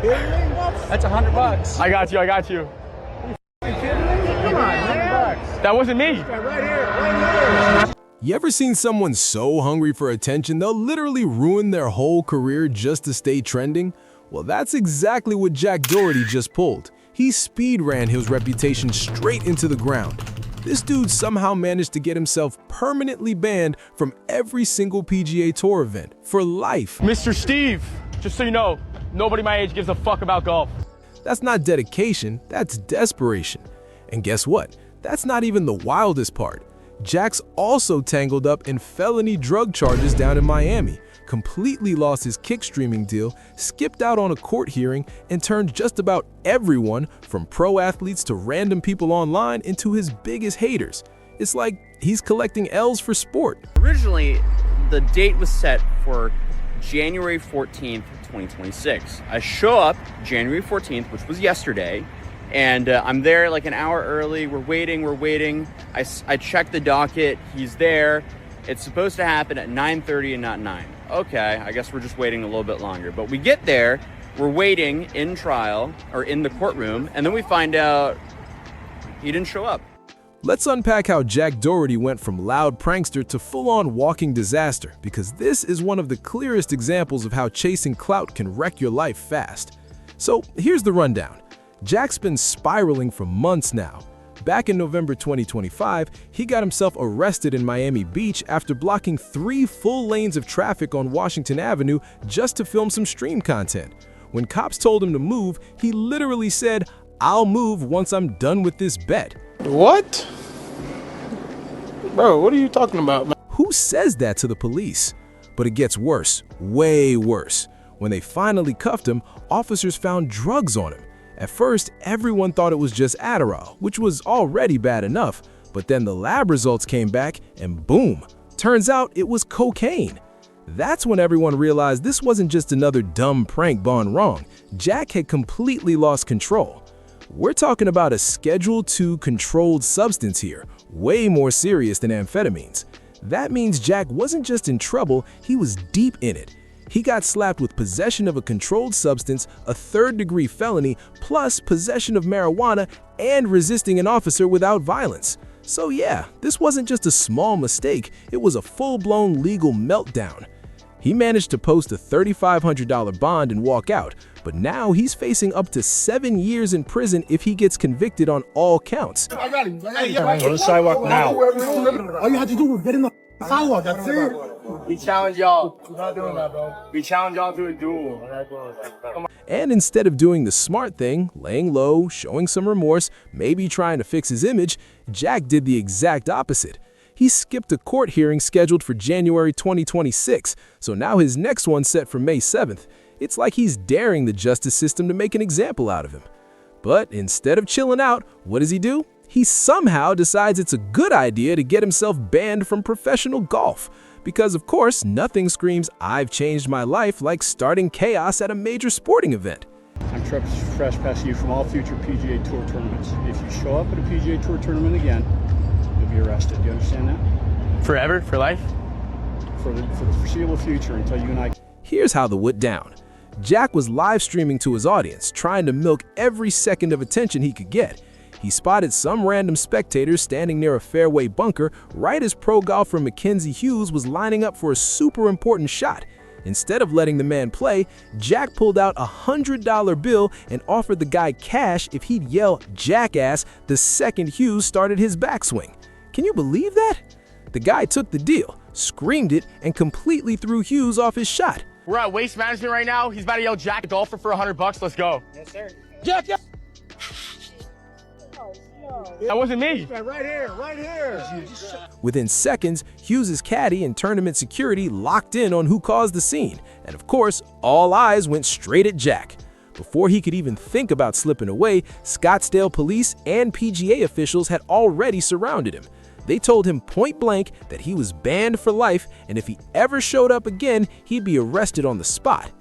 That's $100. I got you. I got you. Come on, man. That wasn't me. Right here. You ever seen someone so hungry for attention they'll literally ruin their whole career just to stay trending? Well, that's exactly what Jack Doherty just pulled. He speed ran his reputation straight into the ground. This dude somehow managed to get himself permanently banned from every single PGA Tour event for life. Mr. Steve, just so you know, nobody my age gives a fuck about golf. That's not dedication, that's desperation. And guess what? That's not even the wildest part. Jack's also tangled up in felony drug charges down in Miami, completely lost his kick streaming deal, skipped out on a court hearing, and turned just about everyone, from pro athletes to random people online, into his biggest haters. It's like he's collecting L's for sport. Originally, the date was set for January 14th, 2026. I show up January 14th, which was yesterday, and I'm there like an hour early. We're waiting. I check the docket. He's there. It's supposed to happen at 9:30 and not 9. Okay, I guess we're just waiting a little bit longer. But we get there, we're waiting in trial, or in the courtroom, and then we find out he didn't show up. Let's unpack how Jack Doherty went from loud prankster to full-on walking disaster, because this is one of the clearest examples of how chasing clout can wreck your life fast. So here's the rundown. Jack's been spiraling for months now. Back in November 2025, he got himself arrested in Miami Beach after blocking 3 full lanes of traffic on Washington Avenue just to film some stream content. When cops told him to move, he literally said, "I'll move once I'm done with this bet." What? Bro, what are you talking about, man? Who says that to the police? But it gets worse, way worse. When they finally cuffed him, officers found drugs on him. At first, everyone thought it was just Adderall, which was already bad enough, but then the lab results came back and boom, turns out it was cocaine. That's when everyone realized this wasn't just another dumb prank gone wrong. Jack had completely lost control. We're talking about a Schedule II controlled substance here, way more serious than amphetamines. That means Jack wasn't just in trouble, he was deep in it. He got slapped with possession of a controlled substance, a third-degree felony, plus possession of marijuana and resisting an officer without violence. So yeah, this wasn't just a small mistake, it was a full-blown legal meltdown. He managed to post a $3,500 bond and walk out, but now he's facing up to 7 years in prison if he gets convicted on all counts. I got him. Go to the sidewalk now. All you had to do was get in the sidewalk. That's it. We challenge y'all. We're not doing that, bro. We challenge y'all to a duel. And instead of doing the smart thing, laying low, showing some remorse, maybe trying to fix his image, Jack did the exact opposite. He skipped a court hearing scheduled for January 2026, so now his next one's set for May 7th. It's like he's daring the justice system to make an example out of him. But instead of chilling out, what does he do? He somehow decides it's a good idea to get himself banned from professional golf. Because of course, nothing screams, "I've changed my life," like starting chaos at a major sporting event. I'm trespassing you from all future PGA Tour tournaments. If you show up at a PGA Tour tournament again, you'll be arrested. Do you understand that? Forever? For life? For the foreseeable future, until you and I... Here's how the went down. Jack was live streaming to his audience, trying to milk every second of attention he could get. He spotted some random spectators standing near a fairway bunker right as pro golfer Mackenzie Hughes was lining up for a super important shot. Instead of letting the man play, Jack pulled out a $100 bill and offered the guy cash if he'd yell "jackass" the second Hughes started his backswing. Can you believe that? The guy took the deal, screamed it, and completely threw Hughes off his shot. We're at Waste Management right now. He's about to yell Jack, a golfer, for $100. Let's go. Yes, sir. Jack, yeah. That wasn't me. Right here. Within seconds, Hughes' caddy and tournament security locked in on who caused the scene, and of course, all eyes went straight at Jack. Before he could even think about slipping away, Scottsdale police and PGA officials had already surrounded him. They told him point blank that he was banned for life, and if he ever showed up again, he'd be arrested on the spot.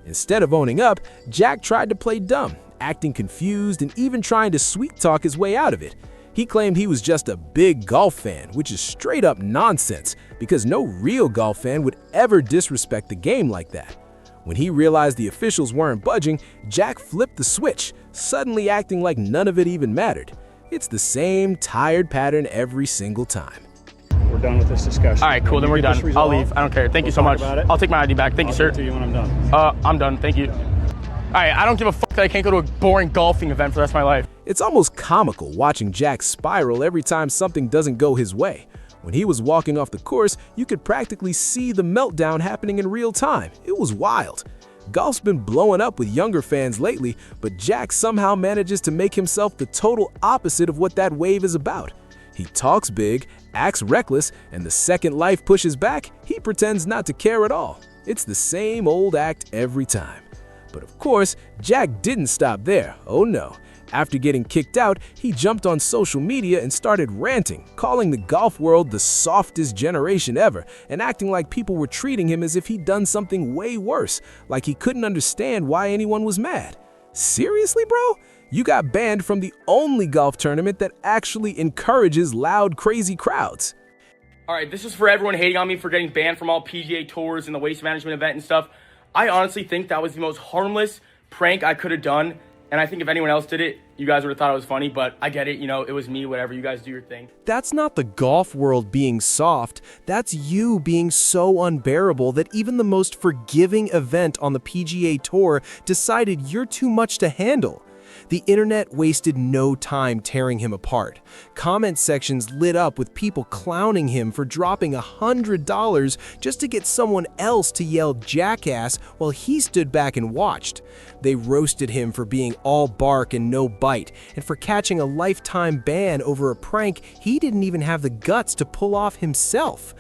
Instead of owning up, Jack tried to play dumb, acting confused and even trying to sweet-talk his way out of it. He claimed he was just a big golf fan, which is straight-up nonsense, because no real golf fan would ever disrespect the game like that. When he realized the officials weren't budging, Jack flipped the switch, suddenly acting like none of it even mattered. It's the same tired pattern every single time. We're done with this discussion. All right, cool. Then we're done. I'll leave. I don't care. Thank you so much. I'll take my ID back. Thank you, sir. I'll give it to you when I'm done. I'm done. Thank you. All right, I don't give a fuck that I can't go to a boring golfing event for the rest of my life. It's almost comical watching Jack spiral every time something doesn't go his way. When he was walking off the course, you could practically see the meltdown happening in real time. It was wild. Golf's been blowing up with younger fans lately, but Jack somehow manages to make himself the total opposite of what that wave is about. He talks big, acts reckless, and the second life pushes back, he pretends not to care at all. It's the same old act every time. But of course, Jack didn't stop there. Oh no. After getting kicked out, he jumped on social media and started ranting, calling the golf world the softest generation ever, and acting like people were treating him as if he'd done something way worse, like he couldn't understand why anyone was mad. Seriously, bro? You got banned from the only golf tournament that actually encourages loud, crazy crowds. All right, this is for everyone hating on me for getting banned from all PGA tours and the waste management event and stuff. I honestly think that was the most harmless prank I could have done. And I think if anyone else did it, you guys would have thought it was funny, but I get it, you know, it was me, whatever, you guys do your thing. That's not the golf world being soft, that's you being so unbearable that even the most forgiving event on the PGA Tour decided you're too much to handle. The internet wasted no time tearing him apart. Comment sections lit up with people clowning him for dropping $100 just to get someone else to yell jackass while he stood back and watched. They roasted him for being all bark and no bite, and for catching a lifetime ban over a prank he didn't even have the guts to pull off himself.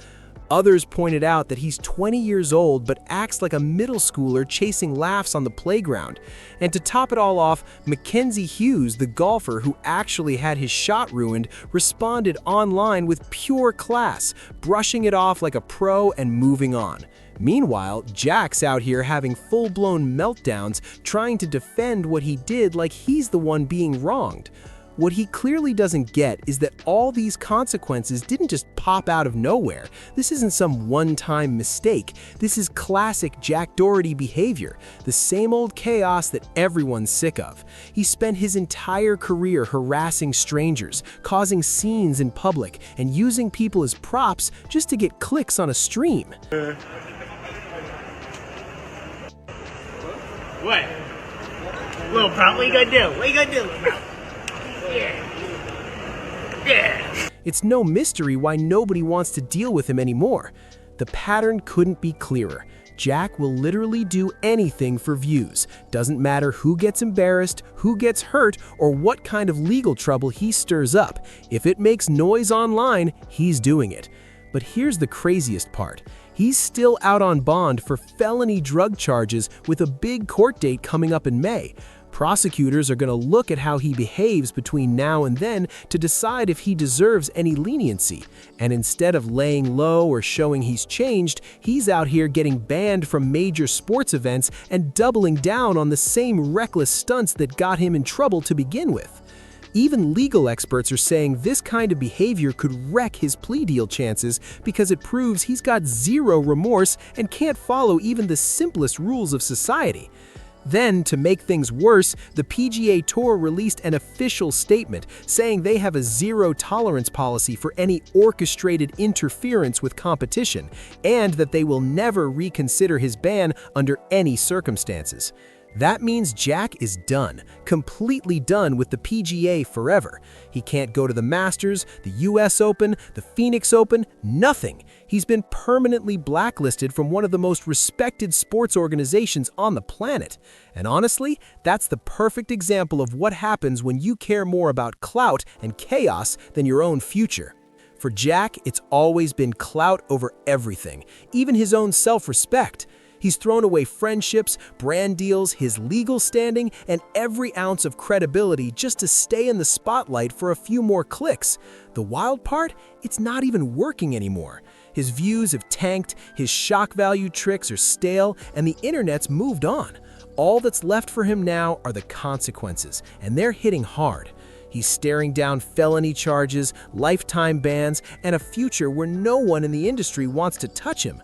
Others pointed out that he's 20 years old but acts like a middle schooler chasing laughs on the playground. And to top it all off, Mackenzie Hughes, the golfer who actually had his shot ruined, responded online with pure class, brushing it off like a pro and moving on. Meanwhile, Jack's out here having full-blown meltdowns, trying to defend what he did like he's the one being wronged. What he clearly doesn't get is that all these consequences didn't just pop out of nowhere. This isn't some one-time mistake. This is classic Jack Doherty behavior, the same old chaos that everyone's sick of. He spent his entire career harassing strangers, causing scenes in public, and using people as props just to get clicks on a stream. What? Little bro, what you gonna do? What you gonna do, little bro? Yeah. It's no mystery why nobody wants to deal with him anymore. The pattern couldn't be clearer. Jack will literally do anything for views. Doesn't matter who gets embarrassed, who gets hurt, or what kind of legal trouble he stirs up. If it makes noise online, he's doing it. But here's the craziest part. He's still out on bond for felony drug charges with a big court date coming up in May. Prosecutors are going to look at how he behaves between now and then to decide if he deserves any leniency. And instead of laying low or showing he's changed, he's out here getting banned from major sports events and doubling down on the same reckless stunts that got him in trouble to begin with. Even legal experts are saying this kind of behavior could wreck his plea deal chances because it proves he's got zero remorse and can't follow even the simplest rules of society. Then, to make things worse, the PGA Tour released an official statement saying they have a zero-tolerance policy for any orchestrated interference with competition, and that they will never reconsider his ban under any circumstances. That means Jack is done, completely done with the PGA forever. He can't go to the Masters, the US Open, the Phoenix Open, nothing. He's been permanently blacklisted from one of the most respected sports organizations on the planet. And honestly, that's the perfect example of what happens when you care more about clout and chaos than your own future. For Jack, it's always been clout over everything, even his own self-respect. He's thrown away friendships, brand deals, his legal standing, and every ounce of credibility just to stay in the spotlight for a few more clicks. The wild part? It's not even working anymore. His views have tanked, his shock value tricks are stale, and the internet's moved on. All that's left for him now are the consequences, and they're hitting hard. He's staring down felony charges, lifetime bans, and a future where no one in the industry wants to touch him.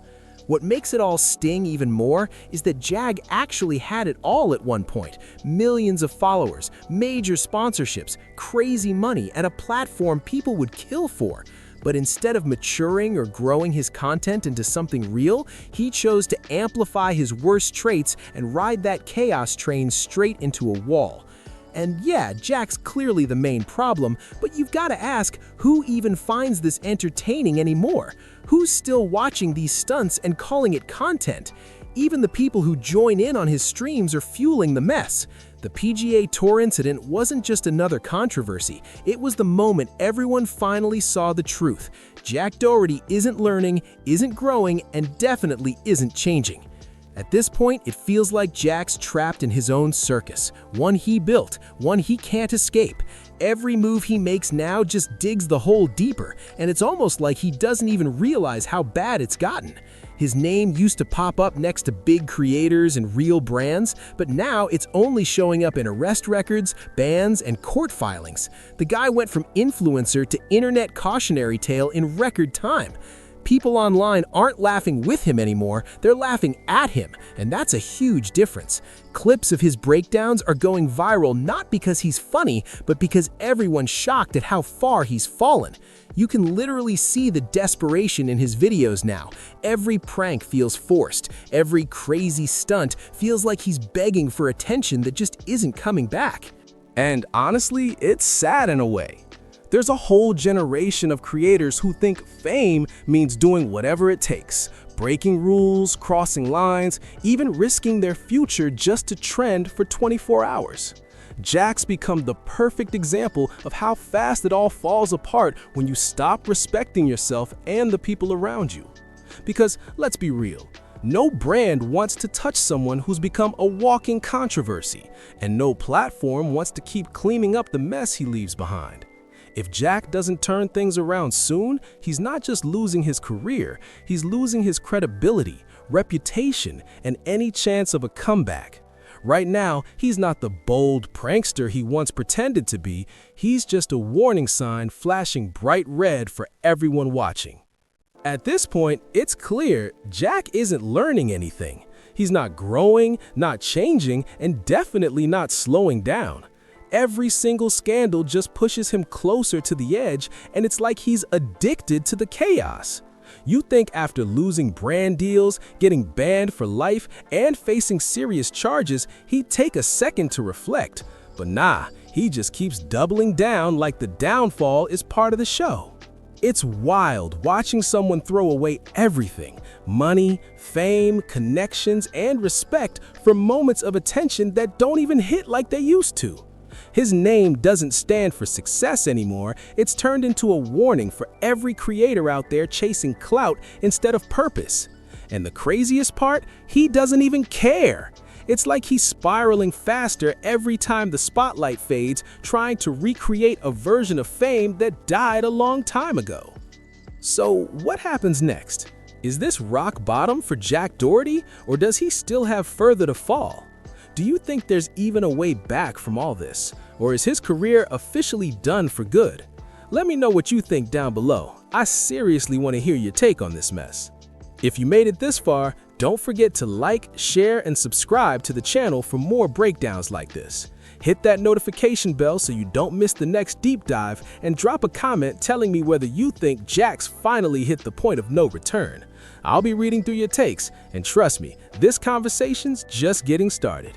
What makes it all sting even more is that Jag actually had it all at one point. Millions of followers, major sponsorships, crazy money, and a platform people would kill for. But instead of maturing or growing his content into something real, he chose to amplify his worst traits and ride that chaos train straight into a wall. And yeah, Jack's clearly the main problem, but you've got to ask, who even finds this entertaining anymore? Who's still watching these stunts and calling it content? Even the people who join in on his streams are fueling the mess. The PGA Tour incident wasn't just another controversy, it was the moment everyone finally saw the truth. Jack Doherty isn't learning, isn't growing, and definitely isn't changing. At this point, it feels like Jack's trapped in his own circus, one he built, one he can't escape. Every move he makes now just digs the hole deeper, and it's almost like he doesn't even realize how bad it's gotten. His name used to pop up next to big creators and real brands, but now it's only showing up in arrest records, bans, and court filings. The guy went from influencer to internet cautionary tale in record time. People online aren't laughing with him anymore, they're laughing at him, and that's a huge difference. Clips of his breakdowns are going viral not because he's funny, but because everyone's shocked at how far he's fallen. You can literally see the desperation in his videos now. Every prank feels forced. Every crazy stunt feels like he's begging for attention that just isn't coming back. And honestly, it's sad in a way. There's a whole generation of creators who think fame means doing whatever it takes, breaking rules, crossing lines, even risking their future just to trend for 24 hours. Jack's become the perfect example of how fast it all falls apart when you stop respecting yourself and the people around you. Because let's be real, no brand wants to touch someone who's become a walking controversy, and no platform wants to keep cleaning up the mess he leaves behind. If Jack doesn't turn things around soon, he's not just losing his career, he's losing his credibility, reputation, and any chance of a comeback. Right now, he's not the bold prankster he once pretended to be, he's just a warning sign flashing bright red for everyone watching. At this point, it's clear Jack isn't learning anything. He's not growing, not changing, and definitely not slowing down. Every single scandal just pushes him closer to the edge, and it's like he's addicted to the chaos. You think after losing brand deals, getting banned for life, and facing serious charges, he'd take a second to reflect. But nah, he just keeps doubling down like the downfall is part of the show. It's wild watching someone throw away everything: money, fame, connections, and respect for moments of attention that don't even hit like they used to. His name doesn't stand for success anymore, it's turned into a warning for every creator out there chasing clout instead of purpose. And the craziest part, he doesn't even care. It's like he's spiraling faster every time the spotlight fades, trying to recreate a version of fame that died a long time ago. So what happens next? Is this rock bottom for Jack Doherty, or does he still have further to fall? Do you think there's even a way back from all this, or is his career officially done for good? Let me know what you think down below. I seriously want to hear your take on this mess. If you made it this far, don't forget to like, share, and subscribe to the channel for more breakdowns like this. Hit that notification bell so you don't miss the next deep dive, and drop a comment telling me whether you think Jack's finally hit the point of no return. I'll be reading through your takes, and trust me, this conversation's just getting started.